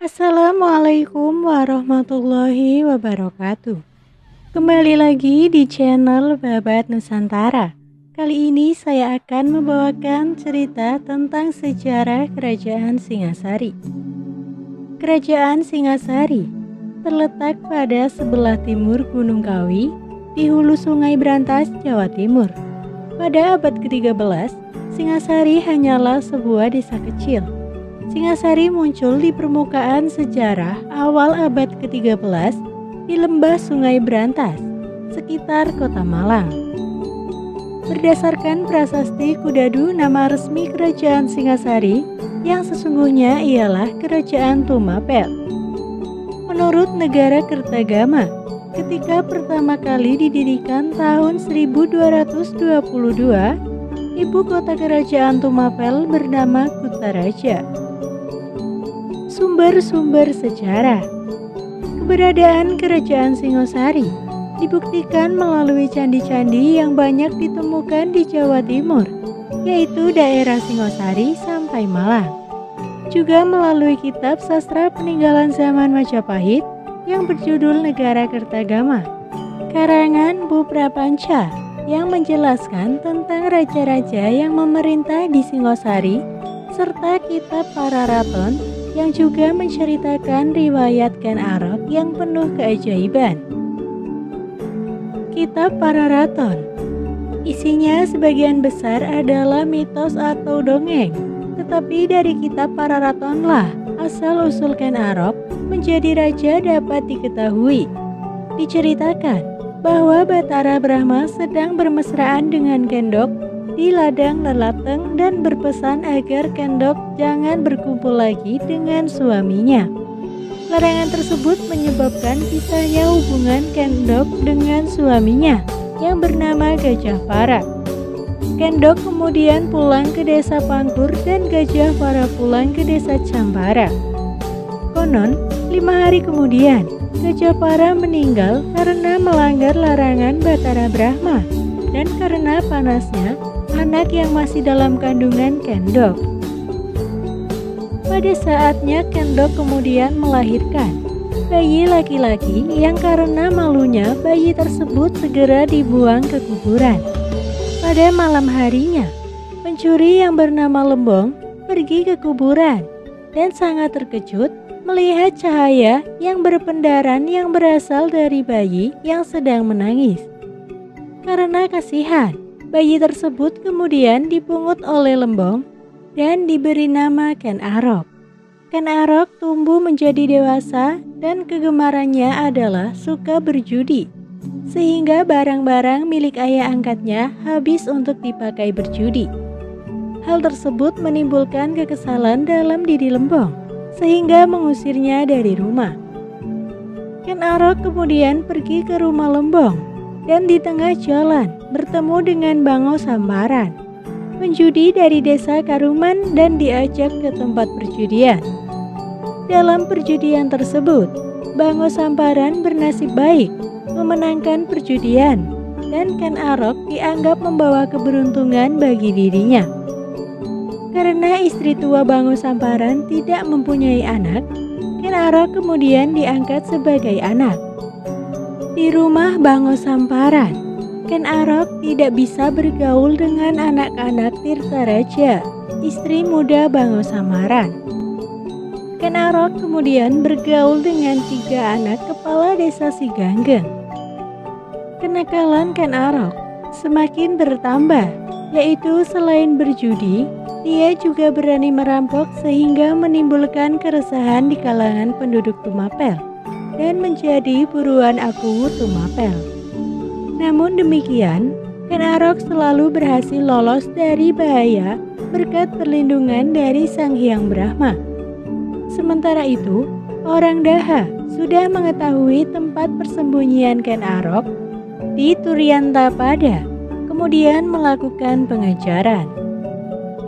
Assalamualaikum warahmatullahi wabarakatuh. Kembali lagi di channel Babat Nusantara. Kali ini saya akan membawakan cerita tentang sejarah Kerajaan Singasari. Kerajaan Singasari terletak pada sebelah timur Gunung Kawi di hulu Sungai Brantas, Jawa Timur. Pada abad ke-13, Singasari hanyalah sebuah desa kecil. Singasari muncul di permukaan sejarah awal abad ke-13 di lembah Sungai Brantas, sekitar kota Malang. Berdasarkan prasasti Kudadu, nama resmi Kerajaan Singasari yang sesungguhnya ialah Kerajaan Tumapel. Menurut negara Kertagama, ketika pertama kali didirikan tahun 1222, ibu kota Kerajaan Tumapel bernama Kutaraja. Sumber-sumber sejarah. Keberadaan Kerajaan Singasari dibuktikan melalui candi-candi yang banyak ditemukan di Jawa Timur, yaitu daerah Singasari sampai Malang. Juga melalui kitab sastra peninggalan zaman Majapahit yang berjudul Negara Kertagama, karangan Bu Prapanca, yang menjelaskan tentang raja-raja yang memerintah di Singasari, serta kitab Pararaton yang juga menceritakan riwayat Ken Arok yang penuh keajaiban. Kitab Pararaton isinya sebagian besar adalah mitos atau dongeng, tetapi dari kitab Pararatonlah asal-usul Ken Arok menjadi raja dapat diketahui. Diceritakan bahwa Batara Brahma sedang bermesraan dengan Kendok di ladang Lelateng dan berpesan agar Kendok jangan berkumpul lagi dengan suaminya. Larangan tersebut menyebabkan pisahnya hubungan Kendok dengan suaminya yang bernama Gajah Para. Kendok kemudian pulang ke desa Pangkur dan Gajah Para pulang ke desa Cambara. Konon, 5 hari kemudian Gajah Para meninggal karena melanggar larangan Batara Brahma dan karena panasnya anak yang masih dalam kandungan Kendok. Pada saatnya Kendok kemudian melahirkan bayi laki-laki yang karena malunya bayi tersebut segera dibuang ke kuburan. Pada malam harinya, pencuri yang bernama Lembong pergi ke kuburan dan sangat terkejut melihat cahaya yang berpendaran yang berasal dari bayi yang sedang menangis. Karena kasihan, bayi tersebut kemudian dipungut oleh Lembong dan diberi nama Ken Arok. Ken Arok tumbuh menjadi dewasa dan kegemarannya adalah suka berjudi, sehingga barang-barang milik ayah angkatnya habis untuk dipakai berjudi. Hal tersebut menimbulkan kekesalan dalam diri Lembong, sehingga mengusirnya dari rumah. Ken Arok kemudian pergi ke rumah Lembong dan di tengah jalan bertemu dengan Bango Sambaran, penjudi dari desa Karuman, dan diajak ke tempat perjudian. Dalam perjudian tersebut, Bango Sambaran bernasib baik memenangkan perjudian dan Ken Arok dianggap membawa keberuntungan bagi dirinya. Karena istri tua Bango Sambaran tidak mempunyai anak, Ken Arok kemudian diangkat sebagai anak. Di rumah Bango Sambaran, Ken Arok tidak bisa bergaul dengan anak-anak Tirtaraja, istri muda Bango Sambaran. Ken Arok kemudian bergaul dengan 3 anak kepala desa Siganggeng. Kenakalan Ken Arok semakin bertambah, yaitu selain berjudi, dia juga berani merampok sehingga menimbulkan keresahan di kalangan penduduk Tumapel dan menjadi buruan aku Tumapel. Namun demikian, Ken Arok selalu berhasil lolos dari bahaya berkat perlindungan dari Sang Hyang Brahma. Sementara itu, orang Daha sudah mengetahui tempat persembunyian Ken Arok di Turyantapada, kemudian melakukan pengejaran.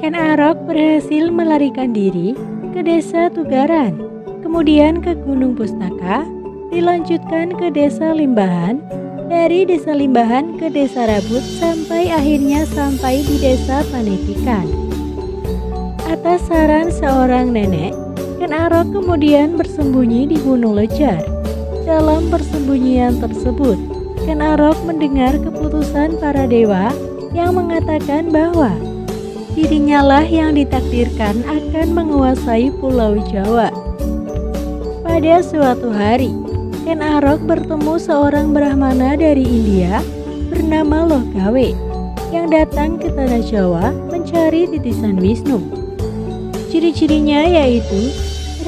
Ken Arok berhasil melarikan diri ke desa Tugaran, kemudian ke Gunung Pustaka, dilanjutkan ke desa Limbahan, dari desa Limbahan ke desa Rabut, sampai akhirnya sampai di desa Panekikan. Atas saran seorang nenek, Ken Arok kemudian bersembunyi di Gunung Lejar. Dalam persembunyian tersebut, Ken Arok mendengar keputusan para dewa yang mengatakan bahwa dirinya lah yang ditakdirkan akan menguasai Pulau Jawa. Pada suatu hari, Ken Arok bertemu seorang Brahmana dari India bernama Lohgawe yang datang ke tanah Jawa mencari titisan Wisnu. Ciri-cirinya yaitu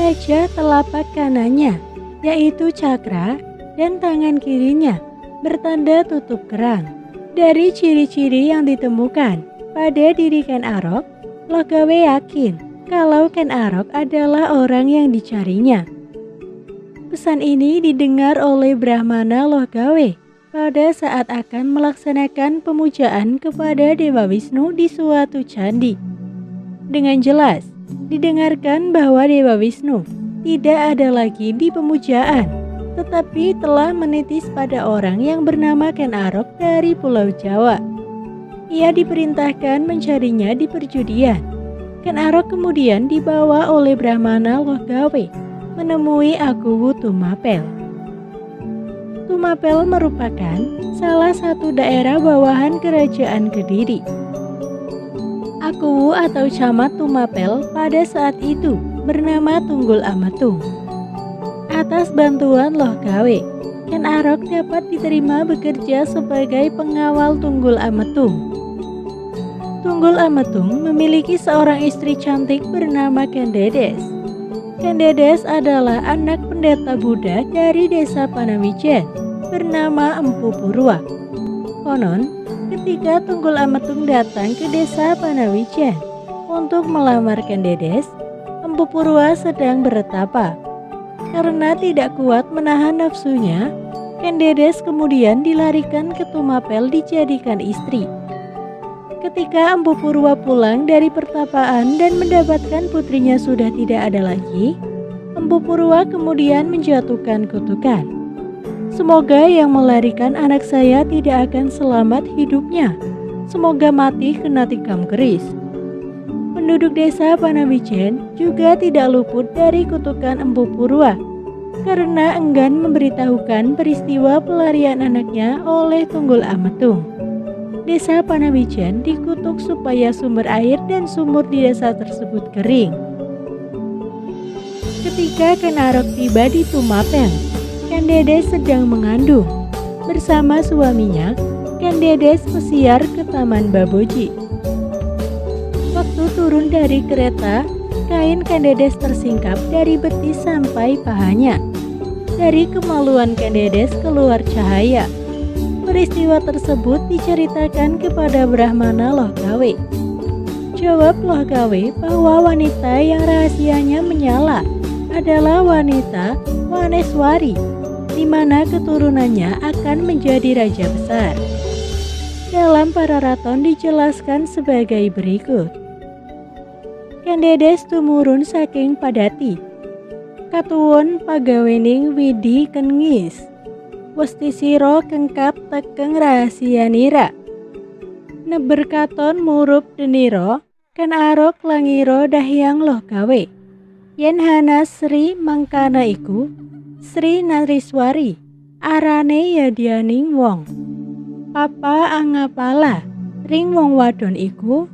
raja telapak kanannya, yaitu cakra, dan tangan kirinya bertanda tutup kerang. Dari ciri-ciri yang ditemukan pada diri Ken Arok, Lohgawe yakin kalau Ken Arok adalah orang yang dicarinya. Pesan ini didengar oleh Brahmana Lohgawe pada saat akan melaksanakan pemujaan kepada Dewa Wisnu di suatu candi. Dengan jelas, didengarkan bahwa Dewa Wisnu tidak ada lagi di pemujaan, tetapi telah menitis pada orang yang bernama Ken Arok dari Pulau Jawa. Ia diperintahkan mencarinya di perjudian. Ken Arok kemudian dibawa oleh Brahmana Lohgawe menemui Akuwu Tumapel. Tumapel merupakan salah satu daerah bawahan kerajaan Kediri. Akuwu atau camat Tumapel pada saat itu bernama Tunggul Amatung. Atas bantuan Lohgawe, Ken Arok dapat diterima bekerja sebagai pengawal Tunggul Amatung. Tunggul Amatung memiliki seorang istri cantik bernama Kendedes. Kendedes adalah anak pendeta Buddha dari desa Panawijen bernama Empu Purwa. Konon, ketika Tunggul Amatung datang ke desa Panawijen untuk melamar Kendedes, Empu Purwa sedang bertapa. Karena tidak kuat menahan nafsunya, Kendedes kemudian dilarikan ke Tumapel dijadikan istri. Ketika Empu Purwa pulang dari pertapaan dan mendapatkan putrinya sudah tidak ada lagi, Empu Purwa kemudian menjatuhkan kutukan. Semoga yang melarikan anak saya tidak akan selamat hidupnya. Semoga mati kena tikam keris. Penduduk desa Panawijen juga tidak luput dari kutukan Empu Purwa karena enggan memberitahukan peristiwa pelarian anaknya oleh Tunggul Amatung. Desa Panawijen dikutuk supaya sumber air dan sumur di desa tersebut kering. Ketika Ken Arok tiba di Tumapel, Kendedes sedang mengandung. Bersama suaminya, Kendedes pesiar ke Taman Baboji. Waktu turun dari kereta, kain Kendedes tersingkap dari betis sampai pahanya. Dari kemaluan Kendedes keluar cahaya. Peristiwa tersebut diceritakan kepada Brahmana Lohgawe. Jawab Lohgawe bahwa wanita yang rahasianya menyala adalah wanita Waneswari, di mana keturunannya akan menjadi raja besar. Dalam Pararaton dijelaskan sebagai berikut. Kendedes tumurun saking Padati, katuwun pagawening widi kengis, westi sira kengkap tekeng rahasianira. Neber katon murup deniro, Ken Arok langiro dahyang Lohgawe. Yen hana Sri mangkana iku, Sri Nariswari, arane yadyaning wong. Papa angapala, ring wong wadon iku,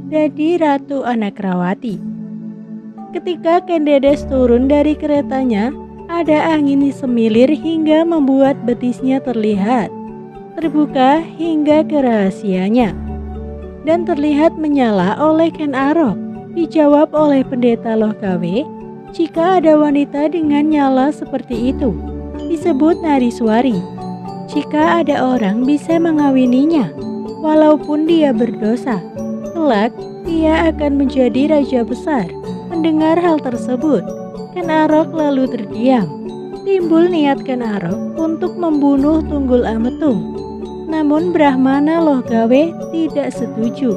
dadi Ratu Anakrawati. Ketika Kendedes turun dari keretanya, ada angin semilir hingga membuat betisnya terlihat, terbuka hingga ke rahasianya, dan terlihat menyala oleh Ken Arok. Dijawab oleh pendeta Lohgawe, jika ada wanita dengan nyala seperti itu, disebut Nariswari. Jika ada orang bisa mengawininya, walaupun dia berdosa, kelak dia akan menjadi raja besar. Mendengar hal tersebut, Ken Arok lalu terdiam. Timbul niat Ken Arok untuk membunuh Tunggul Amatung. Namun Brahmana Lohgawe tidak setuju.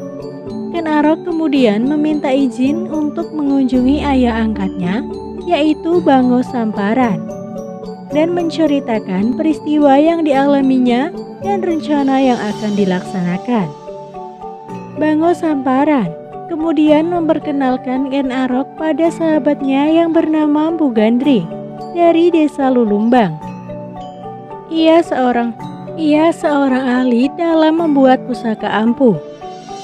Ken Arok kemudian meminta izin untuk mengunjungi ayah angkatnya, yaitu Bango Samparan, dan menceritakan peristiwa yang dialaminya dan rencana yang akan dilaksanakan. Bango Samparan kemudian memperkenalkan Ken Arok pada sahabatnya yang bernama Empu Gandring dari desa Lulumbang. Ia seorang ahli dalam membuat pusaka ampuh.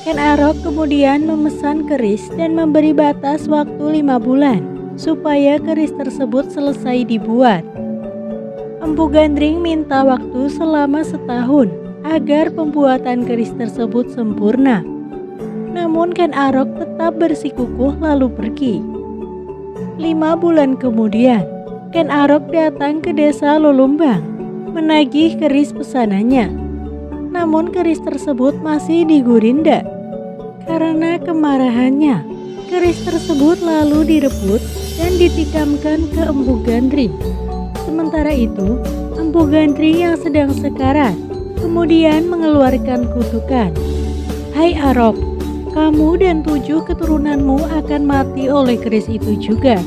Ken Arok kemudian memesan keris dan memberi batas waktu 5 bulan supaya keris tersebut selesai dibuat. Empu Gandring minta waktu selama setahun agar pembuatan keris tersebut sempurna. Namun Ken Arok tetap bersikukuh lalu pergi. 5 bulan kemudian, Ken Arok datang ke desa Lulumbang menagih keris pesanannya. Namun keris tersebut masih digurinda. Karena kemarahannya, keris tersebut lalu direbut dan ditikamkan ke Empu Gandring. Sementara itu, Empu Gandring yang sedang sekarat kemudian mengeluarkan kutukan. "Hai Arok, kamu dan 7 keturunanmu akan mati oleh keris itu juga."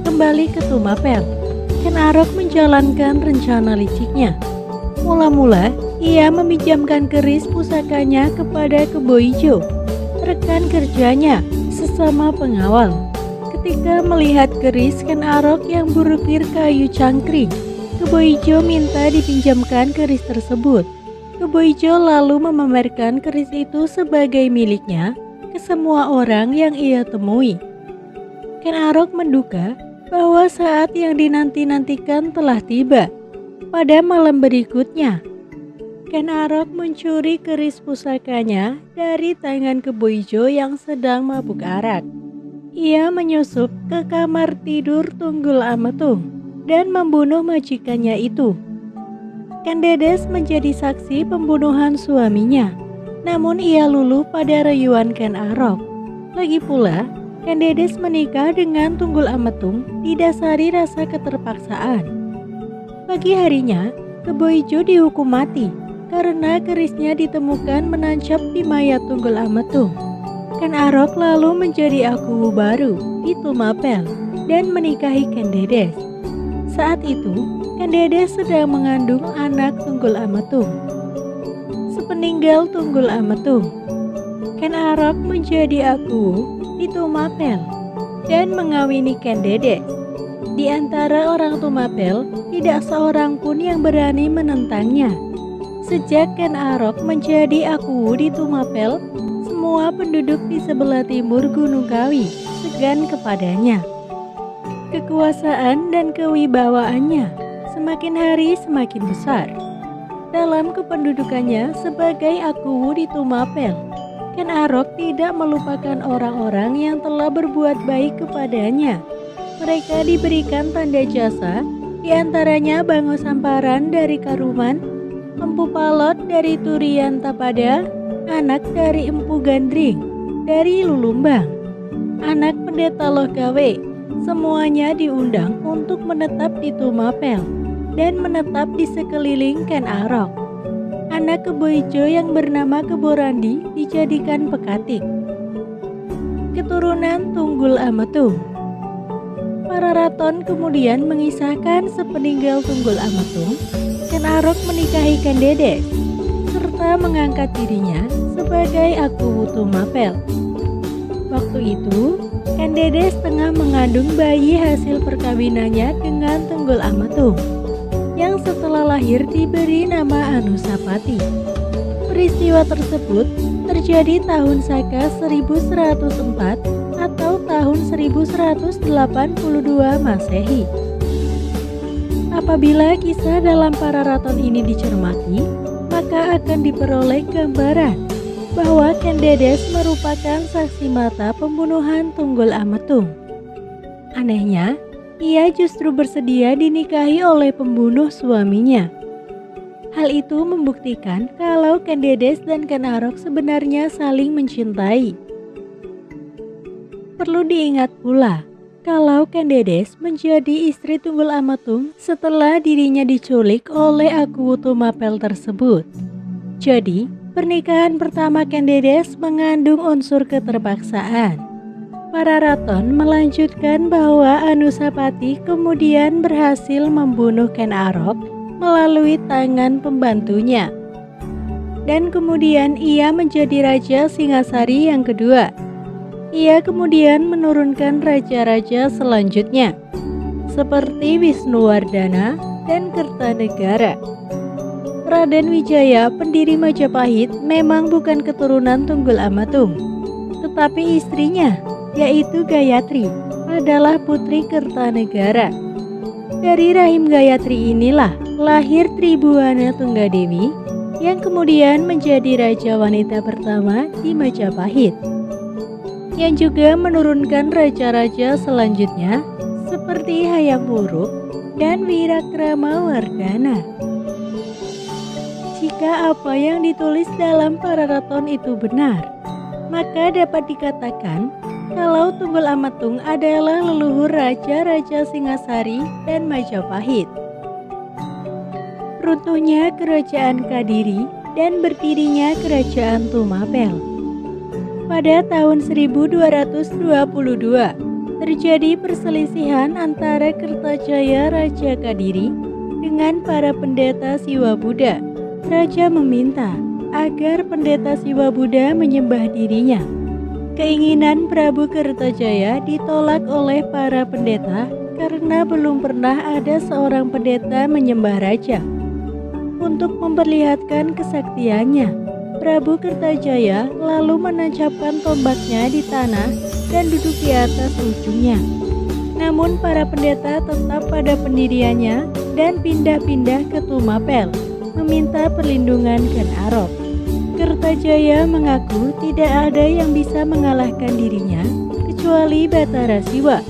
Kembali ke Tumapel, Ken Arok menjalankan rencana liciknya. Mula-mula, ia meminjamkan keris pusakanya kepada Kebo Ijo, rekan kerjanya sesama pengawal. Ketika melihat keris Ken Arok yang berukir kayu cangkring, Kebo Ijo minta dipinjamkan keris tersebut. Kebo Ijo lalu memamerkan keris itu sebagai miliknya ke semua orang yang ia temui. Ken Arok menduga bahwa saat yang dinanti-nantikan telah tiba. Pada malam berikutnya, Ken Arok mencuri keris pusakanya dari tangan Kebo Ijo yang sedang mabuk arak. Ia menyusup ke kamar tidur Tunggul Ametung dan membunuh majikannya itu. Ken Dedes menjadi saksi pembunuhan suaminya, namun ia luluh pada rayuan Ken Arok. Lagi pula, Ken Dedes menikah dengan Tunggul Ametung didasari rasa keterpaksaan. Pagi harinya, Kebo Ijo dihukum mati karena kerisnya ditemukan menancap di mayat Tunggul Ametung. Ken Arok lalu menjadi akuwu baru di Tumapel dan menikahi Ken Dedes. Saat itu, Ken Dedes sedang mengandung anak Tunggul Ametung. Sepeninggal Tunggul Ametung, Ken Arok menjadi akuwu di Tumapel dan mengawini Ken Dedes. Di antara orang Tumapel, tidak seorang pun yang berani menentangnya. Sejak Ken Arok menjadi akuwu di Tumapel, semua penduduk di sebelah timur Gunung Kawi segan kepadanya. Kekuasaan dan kewibawaannya semakin hari semakin besar. Dalam kependudukannya sebagai akuwu di Tumapel, Ken Arok tidak melupakan orang-orang yang telah berbuat baik kepadanya. Mereka diberikan tanda jasa, diantaranya Bango Samparan dari Karuman, Empu Palot dari Turian Tapada, anak dari Empu Gandring dari Lulumbang, anak pendeta Logawe. Semuanya diundang untuk menetap di Tumapel dan menetap di sekeliling Ken Arok. Anak Kebo Ijo yang bernama Kebo Randi dijadikan pekatik. Keturunan Tunggul Ametung. Para raton kemudian mengisahkan sepeninggal Tunggul Ametung, Ken Arok menikahi Ken Dedes serta mengangkat dirinya sebagai akuwu Tumapel. Waktu itu, Ken Dedes tengah mengandung bayi hasil perkawinannya dengan Tunggul Ametung, yang setelah lahir diberi nama Anusapati. Peristiwa tersebut terjadi tahun Saka 1104 atau tahun 1182 Masehi. Apabila kisah dalam para raton ini dicermati, maka akan diperoleh gambaran bahwa Ken Dedes merupakan saksi mata pembunuhan Tunggul Ametung. Anehnya, ia justru bersedia dinikahi oleh pembunuh suaminya. Hal itu membuktikan kalau Ken Dedes dan Ken Arok sebenarnya saling mencintai. Perlu diingat pula, kalau Ken Dedes menjadi istri Tunggul Ametung setelah dirinya diculik oleh akuwu Tumapel tersebut. Jadi, pernikahan pertama Ken Dedes mengandung unsur keterpaksaan. Para raton melanjutkan bahwa Anusapati kemudian berhasil membunuh Ken Arok melalui tangan pembantunya. Dan kemudian ia menjadi Raja Singasari yang kedua. Ia kemudian menurunkan raja-raja selanjutnya, seperti Wisnuwardana dan Kertanegara. Raden Wijaya, pendiri Majapahit, memang bukan keturunan Tunggul Amatung, tetapi istrinya, yaitu Gayatri, adalah putri Kertanegara. Dari rahim Gayatri inilah lahir Tribhuwana Tunggadewi yang kemudian menjadi raja wanita pertama di Majapahit, yang juga menurunkan raja-raja selanjutnya seperti Hayam Wuruk dan Wirakrama-wardhana. Jika apa yang ditulis dalam Pararaton itu benar, maka dapat dikatakan kalau Tunggul Amatung adalah leluhur raja-raja Singasari dan Majapahit. Runtuhnya Kerajaan Kadiri dan berdirinya Kerajaan Tumapel. Pada tahun 1222, terjadi perselisihan antara Kertajaya Raja Kadiri dengan para pendeta Siwa Buddha. Raja meminta agar pendeta Siwa Buddha menyembah dirinya. Keinginan Prabu Kertajaya ditolak oleh para pendeta karena belum pernah ada seorang pendeta menyembah raja. Untuk memperlihatkan kesaktiannya, Prabu Kertajaya lalu menancapkan tombaknya di tanah dan duduk di atas ujungnya. Namun para pendeta tetap pada pendiriannya dan pindah-pindah ke Tumapel, meminta perlindungan Ken Arok. Kertajaya mengaku tidak ada yang bisa mengalahkan dirinya kecuali Batara Siwa.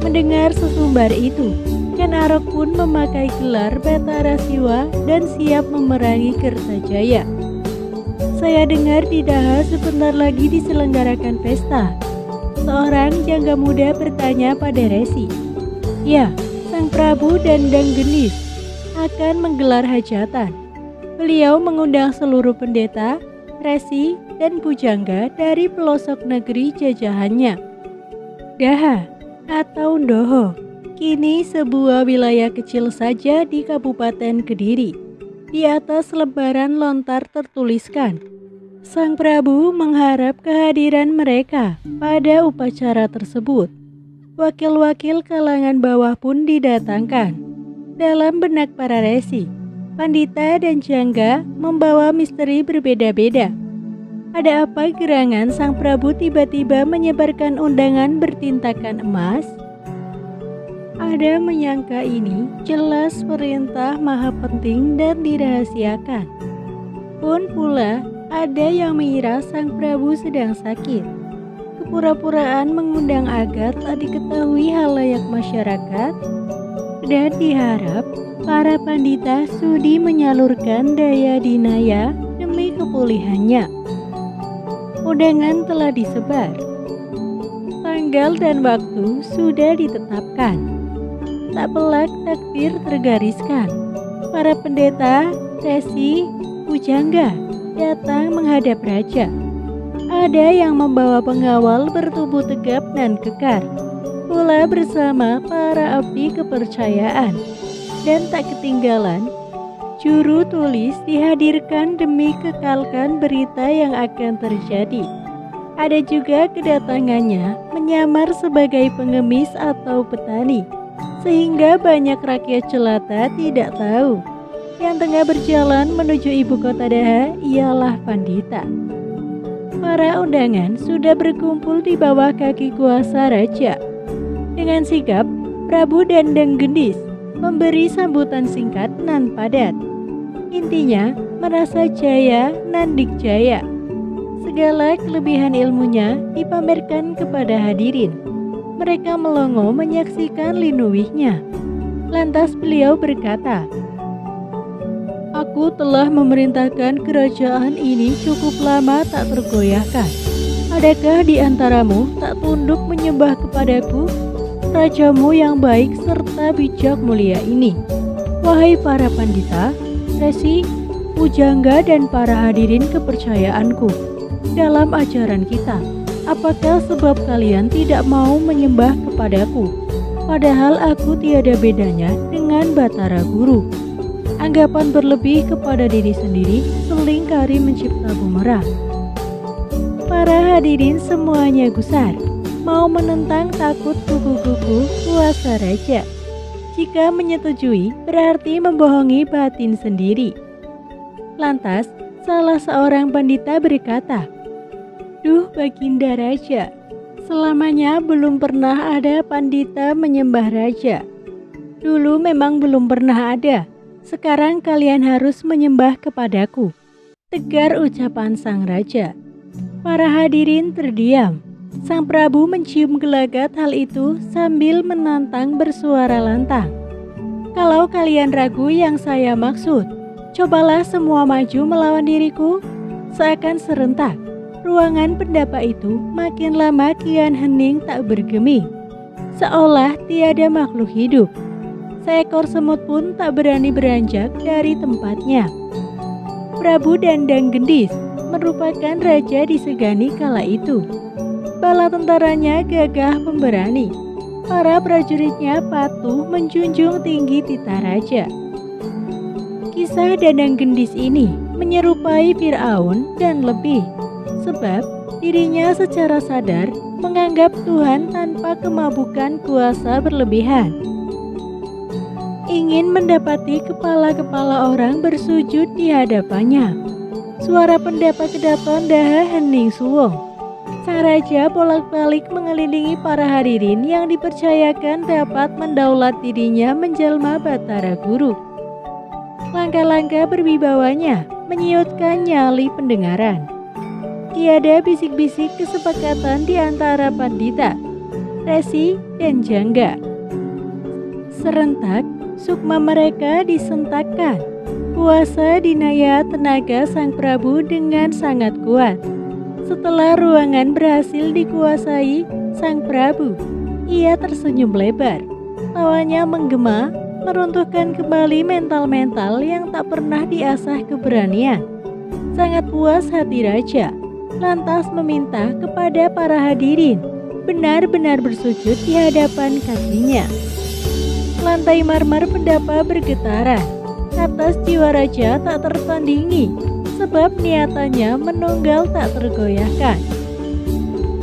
Mendengar sesumbar itu, Ken Arok pun memakai gelar Batara Siwa dan siap memerangi Kertajaya. Saya dengar di Daha sebentar lagi diselenggarakan pesta. Seorang jangga muda bertanya pada Resi. Ya, Sang Prabu dan Dang Gendis akan menggelar hajatan. Beliau mengundang seluruh pendeta, resi, dan pujangga dari pelosok negeri jajahannya. Daha atau Ndoho kini sebuah wilayah kecil saja di Kabupaten Kediri. Di atas lembaran lontar tertuliskan, Sang Prabu mengharap kehadiran mereka pada upacara tersebut. Wakil-wakil kalangan bawah pun didatangkan. Dalam benak para resi, pandita dan jangga membawa misteri berbeda-beda. Ada apa gerangan Sang Prabu tiba-tiba menyebarkan undangan bertintakan emas? Ada menyangka ini jelas perintah maha penting dan dirahasiakan. Pun pula ada yang mengira Sang Prabu sedang sakit. Kepura-puraan mengundang agar tak diketahui halayak masyarakat, dan diharap para pandita sudi menyalurkan daya dinaya demi kepulihannya. Undangan telah disebar. Tanggal dan waktu sudah ditetapkan. Tak pelak takdir tergariskan. Para pendeta, resi, pujangga datang menghadap raja. Ada yang membawa pengawal bertubuh tegap dan kekar, pula bersama para abdi kepercayaan. Dan tak ketinggalan, juru tulis dihadirkan demi kekalkan berita yang akan terjadi. Ada juga kedatangannya menyamar sebagai pengemis atau petani, sehingga banyak rakyat jelata tidak tahu. Yang tengah berjalan menuju ibu kota Daha ialah pandita. Para undangan sudah berkumpul di bawah kaki kuasa raja. Dengan sigap, Prabu dan Dang Gendis memberi sambutan singkat nan padat. Intinya, merasa jaya nan dikjaya. Segala kelebihan ilmunya dipamerkan kepada hadirin. Mereka melongo menyaksikan linuwihnya. Lantas beliau berkata, "Aku telah memerintahkan kerajaan ini cukup lama tak tergoyahkan. Adakah di antaramu tak tunduk menyembah kepadaku, rajamu yang baik serta bijak mulia ini? Wahai para pandita, resi, pujangga dan para hadirin kepercayaanku, dalam ajaran kita, apakah sebab kalian tidak mau menyembah kepadaku? Padahal aku tiada bedanya dengan Batara Guru. Anggapan berlebih kepada diri sendiri selingkari mencipta bumerang." Para hadirin semuanya gusar, mau menentang takut kuku-kuku kuasa raja. Jika menyetujui berarti membohongi batin sendiri. Lantas salah seorang pandita berkata, "Duh Baginda Raja, selamanya belum pernah ada pandita menyembah raja. Dulu memang belum pernah ada, sekarang kalian harus menyembah kepadaku." Tegar ucapan sang raja. Para hadirin terdiam. Sang Prabu mencium gelagat hal itu sambil menantang bersuara lantang. "Kalau kalian ragu yang saya maksud, cobalah semua maju melawan diriku." Seakan serentak, ruangan pendapa itu makin lama kian hening tak bergeming, seolah tiada makhluk hidup. Seekor semut pun tak berani beranjak dari tempatnya. Prabu Dandang Gendis merupakan raja disegani kala itu. Bala tentaranya gagah pemberani. Para prajuritnya patuh menjunjung tinggi titah raja. Kisah Dandang Gendis ini menyerupai Firaun dan lebih, sebab dirinya secara sadar menganggap Tuhan tanpa kemabukan kuasa berlebihan. Ingin mendapati kepala-kepala orang bersujud di hadapannya. Suara pendapa kedaton daha hening suwung. Sang raja bolak-balik mengelilingi para hadirin yang dipercayakan dapat mendaulat dirinya menjelma Batara Guru. Langkah-langkah berbibawanya menyiutkan nyali pendengaran. Tiada bisik-bisik kesepakatan di antara pandita, resi, dan jangga. Serentak, sukma mereka disentakkan. Kuasa dinaya tenaga sang Prabu dengan sangat kuat. Setelah ruangan berhasil dikuasai sang Prabu, ia tersenyum lebar. Tawanya menggema, meruntuhkan kembali mental-mental yang tak pernah diasah keberanian. Sangat puas hati raja, lantas meminta kepada para hadirin benar-benar bersujud di hadapan kakinya. Lantai marmer pendapa bergetaran. Atas jiwa raja tak tertandingi, sebab niatannya menunggal tak tergoyahkan.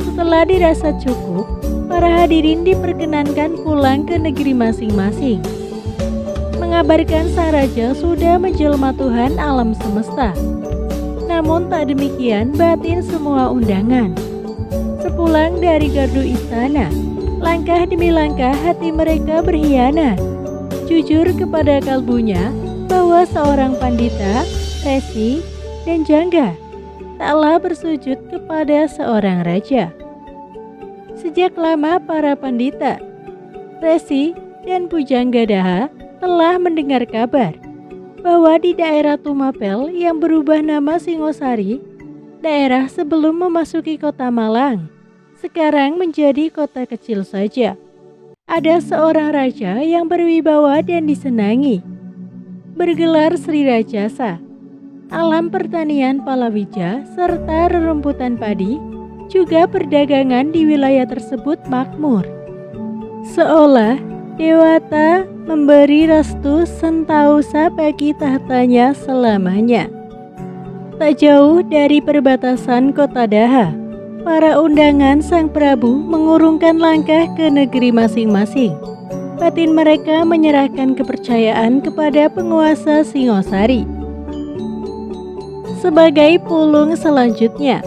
Setelah dirasa cukup, para hadirin diperkenankan pulang ke negeri masing-masing. Mengabarkan sang raja sudah menjelma Tuhan alam semesta. Namun tak demikian batin semua undangan. Sepulang dari gardu istana, langkah demi langkah hati mereka berkhianat. Jujur kepada kalbunya bahwa seorang pandita, resi, dan jangga taklah bersujud kepada seorang raja. Sejak lama para pandita, resi, dan pujangga daha telah mendengar kabar bahwa di daerah Tumapel yang berubah nama Singosari, daerah sebelum memasuki kota Malang, sekarang menjadi kota kecil saja, ada seorang raja yang berwibawa dan disenangi, bergelar Sri Rajasa. Alam pertanian palawija serta rerumputan padi juga perdagangan di wilayah tersebut makmur. Seolah Dewata memberi restu sentausa bagi tahtanya selamanya. Tak jauh dari perbatasan kota Daha, para undangan sang Prabu mengurungkan langkah ke negeri masing-masing. Batin mereka menyerahkan kepercayaan kepada penguasa Singosari. Sebagai pulung selanjutnya,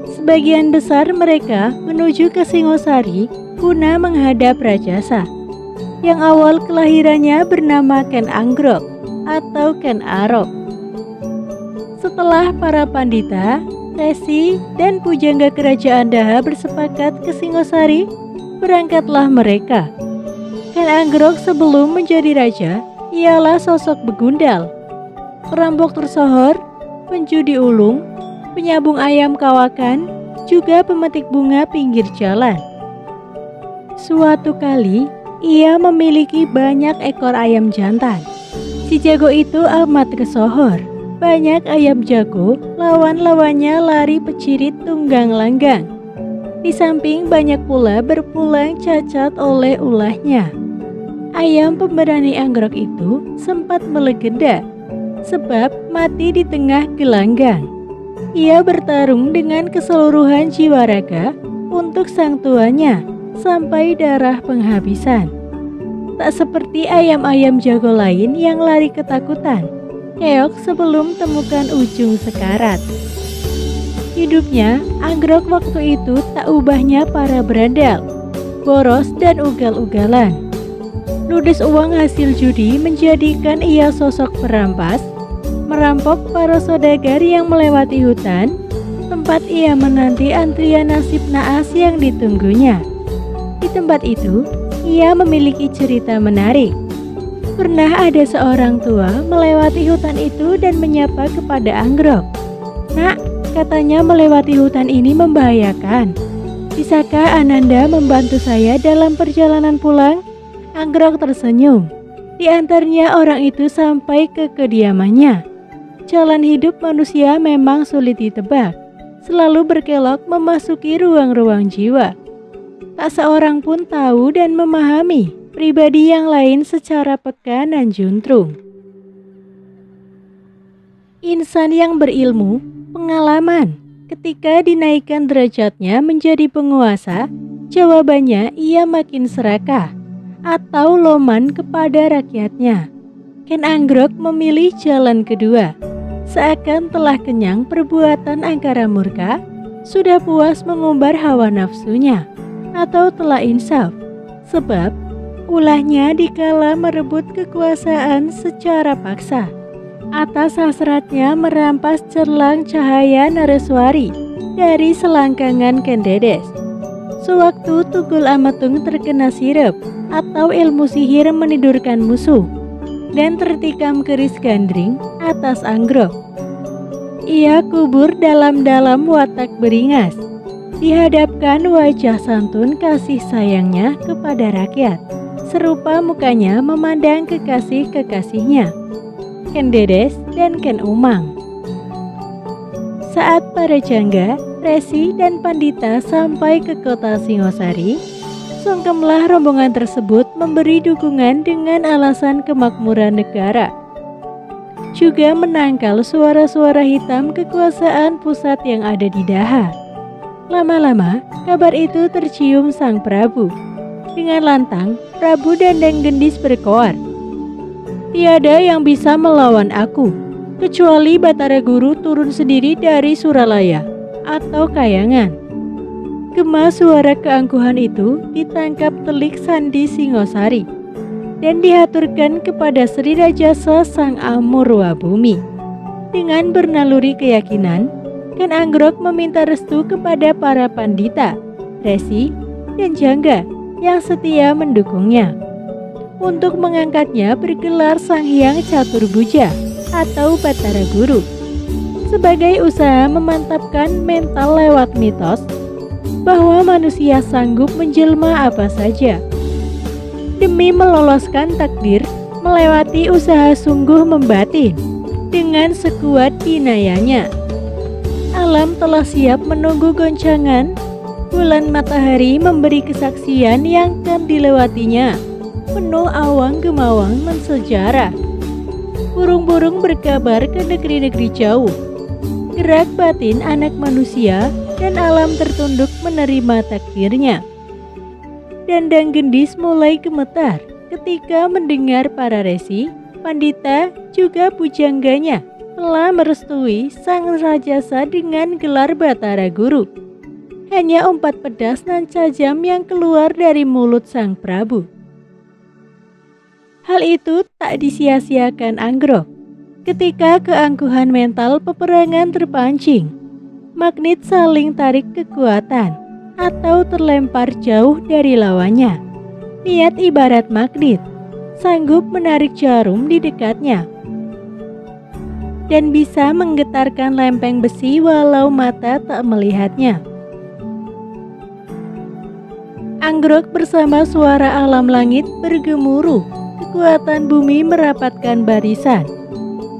sebagian besar mereka menuju ke Singosari guna menghadap Rajasa, yang awal kelahirannya bernama Ken Anggrok atau Ken Arok. Setelah para pandita, resi, dan pujangga kerajaan Daha bersepakat ke Singosari, berangkatlah mereka. Ken Anggrok sebelum menjadi raja ialah sosok begundal, perampok tersohor, penjudi ulung, penyambung ayam kawakan, juga pemetik bunga pinggir jalan. Suatu kali, ia memiliki banyak ekor ayam jantan. Si jago itu amat kesohor. Banyak ayam jago, lawan-lawannya lari pecirit tunggang langgang. Di samping banyak pula berpulang cacat oleh ulahnya. Ayam pemberani Anggrok itu sempat melegenda, sebab mati di tengah gelanggang. Ia bertarung dengan keseluruhan jiwa raga untuk sang tuanya sampai darah penghabisan. Tak seperti ayam-ayam jago lain yang lari ketakutan, keok sebelum temukan ujung sekarat. Hidupnya, Anggrok waktu itu tak ubahnya para berandal, boros dan ugal-ugalan. Ludes uang hasil judi menjadikan ia sosok perampas, merampok para saudagar yang melewati hutan, tempat ia menanti antrian nasib naas yang ditunggunya. Di tempat itu, ia memiliki cerita menarik. Pernah ada seorang tua melewati hutan itu dan menyapa kepada Anggrok. "Nak," katanya, "melewati hutan ini membahayakan. Bisakah Ananda membantu saya dalam perjalanan pulang?" Anggrok tersenyum. Diantarnya orang itu sampai ke kediamannya. Jalan hidup manusia memang sulit ditebak, selalu berkelok memasuki ruang-ruang jiwa. Tak seorang pun tahu dan memahami pribadi yang lain secara peka dan juntrung. Insan yang berilmu, pengalaman, ketika dinaikkan derajatnya menjadi penguasa, jawabannya ia makin serakah atau loman kepada rakyatnya. Ken Anggrok memilih jalan kedua. Seakan telah kenyang perbuatan angkara murka, sudah puas mengumbar hawa nafsunya, atau telah insaf, sebab ulahnya dikala merebut kekuasaan secara paksa. Atas hasratnya merampas cerlang cahaya Nareswari dari selangkangan Kendedes. Sewaktu Tunggul Ametung terkena sirep atau ilmu sihir menidurkan musuh dan tertikam keris gandring atas Anggrok, ia kubur dalam-dalam watak beringas. Dihadapkan wajah santun kasih sayangnya kepada rakyat, serupa mukanya memandang kekasih-kekasihnya, Ken Dedes dan Ken Umang. Saat para jangga, resi, dan pandita sampai ke kota Singosari, sungkemlah rombongan tersebut memberi dukungan dengan alasan kemakmuran negara. Juga menangkal suara-suara hitam kekuasaan pusat yang ada di Daha. Lama-lama, kabar itu tercium sang Prabu. Dengan lantang, Prabu Dandang Gendis berkoar, "Tiada yang bisa melawan aku, kecuali Batara Guru turun sendiri dari Suralaya atau Kayangan." Gema suara keangkuhan itu ditangkap telik Sandi Singosari dan dihaturkan kepada Sri Rajasa Sang Amurwa Bumi. Dengan bernaluri keyakinan, Ken Anggrok meminta restu kepada para pandita, resi, dan jangga yang setia mendukungnya untuk mengangkatnya bergelar Sang Hyang Caturbuja atau Batara Guru sebagai usaha memantapkan mental lewat mitos bahwa manusia sanggup menjelma apa saja. Demi meloloskan takdir, melewati usaha sungguh membatin dengan sekuat dinayanya. Alam telah siap menunggu goncangan. Bulan matahari memberi kesaksian yang akan dilewatinya, penuh awang gemawang mensejarah. Burung-burung berkabar ke negeri-negeri jauh. Gerak batin anak manusia dan alam tertunduk menerima takdirnya. Dandang Gendis mulai gemetar ketika mendengar para resi, pandita, juga pujangganya telah merestui sang rajasa dengan gelar Batara Guru. Hanya umpat pedas nan tajam yang keluar dari mulut sang Prabu. Hal itu tak disia-siakan Anggrok. Ketika keangkuhan mental peperangan terpancing, magnet saling tarik kekuatan atau terlempar jauh dari lawannya. Niat ibarat magnet, sanggup menarik jarum di dekatnya dan bisa menggetarkan lempeng besi walau mata tak melihatnya. Anggrok bersama suara alam langit bergemuruh, kekuatan bumi merapatkan barisan.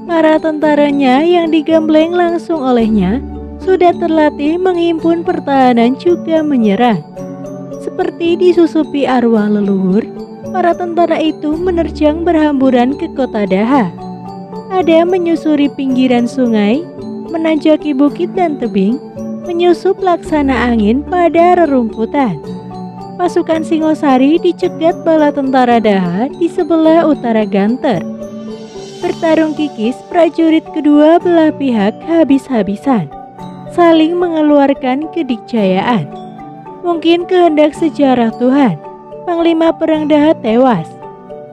Para tentaranya yang digembleng langsung olehnya sudah terlatih menghimpun pertahanan juga menyerang. Seperti disusupi arwah leluhur, para tentara itu menerjang berhamburan ke kota Daha. Ada menyusuri pinggiran sungai, menanjaki bukit dan tebing, menyusup laksana angin pada rerumputan. Pasukan Singosari dicegat bala tentara Daha di sebelah utara Ganter. Bertarung kikis, prajurit kedua belah pihak habis-habisan, saling mengeluarkan kedikjayaan. Mungkin kehendak sejarah Tuhan, Panglima Perang Daha tewas.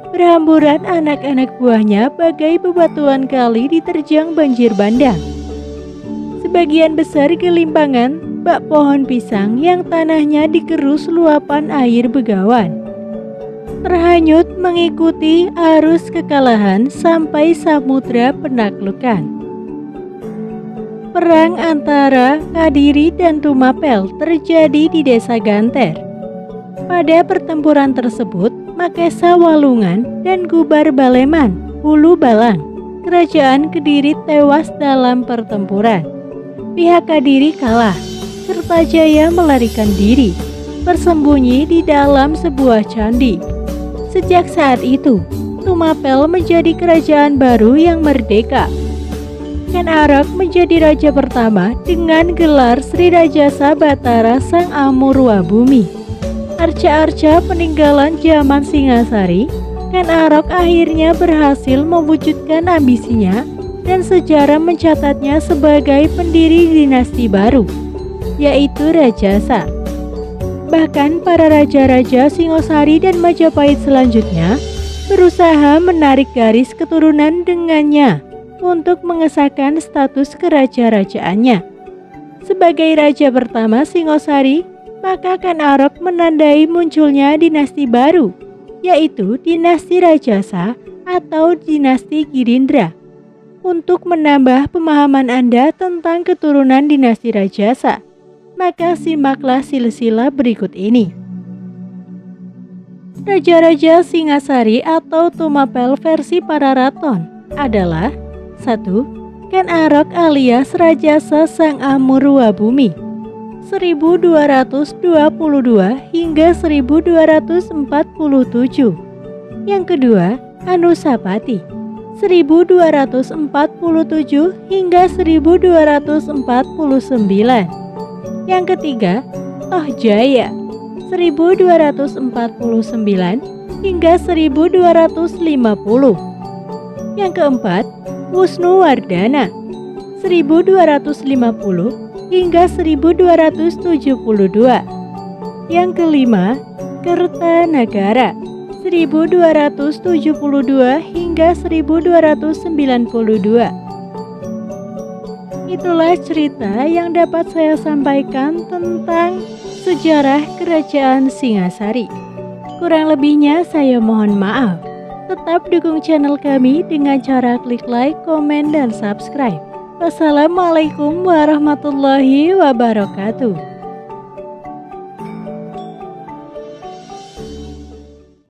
Berhamburan anak-anak buahnya bagai bebatuan kali diterjang banjir bandang. Sebagian besar gelimpangan bak pohon pisang yang tanahnya digerus luapan air begawan, terhanyut mengikuti arus kekalahan sampai samudra penaklukan. Perang antara Kadiri dan Tumapel terjadi di desa Ganter. Pada pertempuran tersebut, Makesa Walungan dan Gubar Baleman, Hulu Balang, Kerajaan Kediri tewas dalam pertempuran. Pihak Kadiri kalah, Kertajaya melarikan diri, bersembunyi di dalam sebuah candi. Sejak saat itu, Tumapel menjadi kerajaan baru yang merdeka. Ken Arok menjadi raja pertama dengan gelar Sri Rajasa Batara Sang Amurwa Bumi. Arca-arca peninggalan zaman Singasari, Ken Arok akhirnya berhasil mewujudkan ambisinya dan sejarah mencatatnya sebagai pendiri dinasti baru, yaitu Rajasa. Bahkan para raja-raja Singosari dan Majapahit selanjutnya berusaha menarik garis keturunan dengannya untuk mengesahkan status keraja-rajaannya. Sebagai raja pertama Singosari, maka Ken Arok menandai munculnya dinasti baru, yaitu dinasti Rajasa atau dinasti Girindra. Untuk menambah pemahaman Anda tentang keturunan dinasti Rajasa, maka simaklah silsilah berikut ini. Raja-raja Singasari atau Tumapel versi para raton adalah 1. Ken Arok alias Rajasa Sang Amurwa Bumi 1222 hingga 1247. Yang kedua, Anusapati 1247 hingga 1249. Yang ketiga, Tohjaya 1249 hingga 1250. Yang keempat, Wisnuwardana 1250 hingga 1272. Yang kelima, Kertanagara 1272 hingga 1292. Itulah cerita yang dapat saya sampaikan tentang sejarah Kerajaan Singasari. Kurang lebihnya saya mohon maaf. Tetap dukung channel kami dengan cara klik like, komen, dan subscribe. Wassalamualaikum warahmatullahi wabarakatuh.